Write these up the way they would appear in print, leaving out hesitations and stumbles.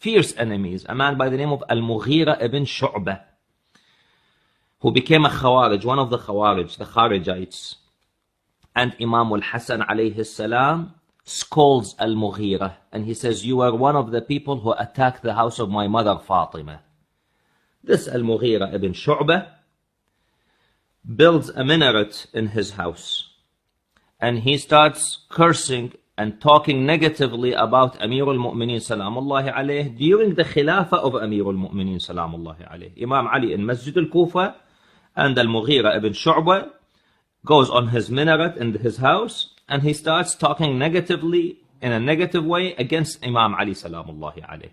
fierce enemies, a man by the name of Al-Mughira ibn Shu'bah, who became a Khawarij, one of the Khawarij, the Kharijites. And Imam al-Hasan alayhi salam scolds Al-Mughira, and he says, you are one of the people who attacked the house of my mother Fatima. This Al-Mughira ibn Shu'bah builds a minaret in his house, and he starts cursing and talking negatively about Amir al-Mu'mineen salamullahi alayh during the Khilafah of Amir al-Mu'mineen salamullahi alayh. Imam Ali in Masjid al-Kufa, and Al-Mughira ibn Shu'bah goes on his minaret in his house, and he starts talking negatively, in a negative way, against Imam Ali salamullahi alayh.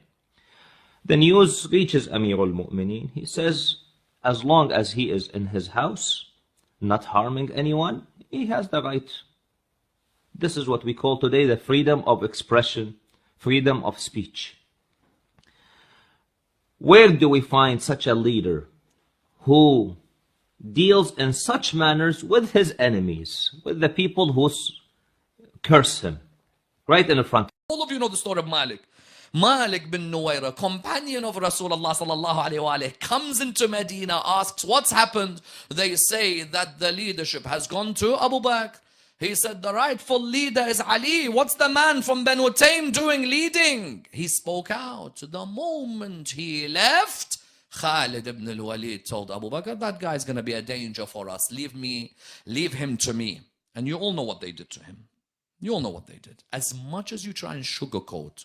The news reaches Amir al-Mu'mineen. He says, as long as he is in his house, not harming anyone, he has the right. This is what we call today the freedom of expression, freedom of speech. Where do we find such a leader who deals in such manners with his enemies, with the people who curse him, right in the front? All of you know the story of Malik. Malik bin Nuwayra, companion of Rasulullah sallallahu alayhi wa alayhi, comes into Medina, asks what's happened. They say that the leadership has gone to Abu Bakr. He said the rightful leader is Ali. What's the man from Banu Taym doing leading? He spoke out. The moment he left, Khalid ibn al-Walid told Abu Bakr, that guy's going to be a danger for us. Leave him to me. And you all know what they did to him. You all know what they did. As much as you try and sugarcoat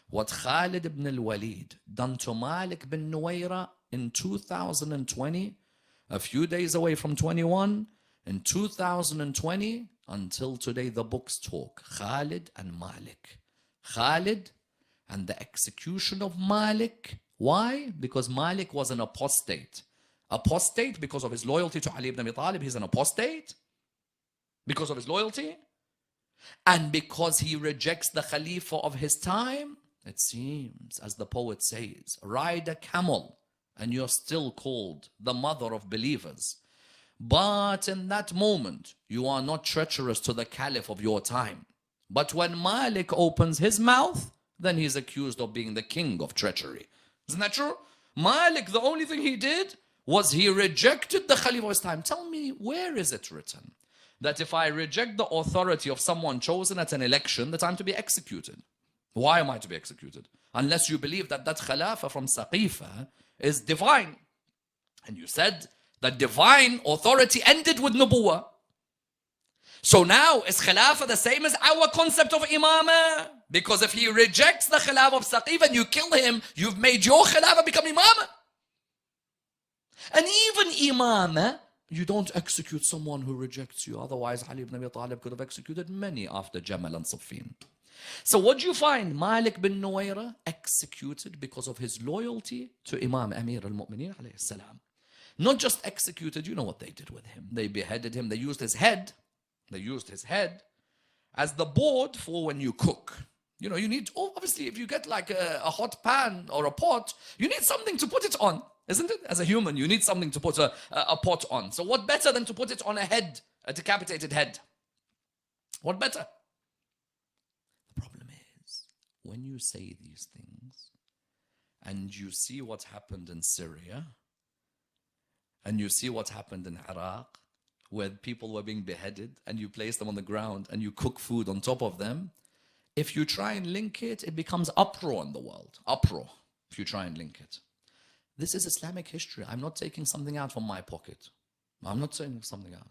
what Khalid ibn al-Walid done to Malik bin Nuwayra in 2020, a few days away from 21, in 2020, until today the books talk. Khalid and Malik. Khalid and the execution of Malik. Why? Because Malik was an apostate. Apostate because of his loyalty to Ali ibn Abi Talib. He's an apostate because of his loyalty. And because he rejects the Khalifa of his time. It seems, as the poet says, ride a camel and you're still called the mother of believers. But in that moment, you are not treacherous to the caliph of your time. But when Malik opens his mouth, then he's accused of being the king of treachery. Isn't that true? Malik, the only thing he did was he rejected the Khalifa of his time. Tell me, where is it written that if I reject the authority of someone chosen at an election, that I'm to be executed? Why am I to be executed? Unless you believe that that Khalifa from Saqifa is divine. And you said that divine authority ended with Nubuwah. So now, is Khilafah the same as our concept of Imamah? Because if he rejects the Khilafah of Saqif and you kill him, you've made your Khilafah become Imamah. And even Imamah, you don't execute someone who rejects you. Otherwise, Ali ibn Abi Talib could have executed many after Jamal and Siffin. So what do you find? Malik bin Nuwayra executed because of his loyalty to Imam Amir al-Mu'mineen alayhi salam. Not just executed, you know what they did with him. They beheaded him, they used his head. They used his head as the board for when you cook. You know, you need, obviously, if you get like a hot pan or a pot, you need something to put it on, isn't it? As a human, you need something to put a pot on. So what better than to put it on a head, a decapitated head? What better? The problem is, when you say these things, and you see what happened in Syria, and you see what happened in Iraq, where people were being beheaded, and you place them on the ground, and you cook food on top of them, if you try and link it, it becomes uproar in the world. Uproar, if you try and link it. This is Islamic history. I'm not taking something out from my pocket. I'm not taking something out.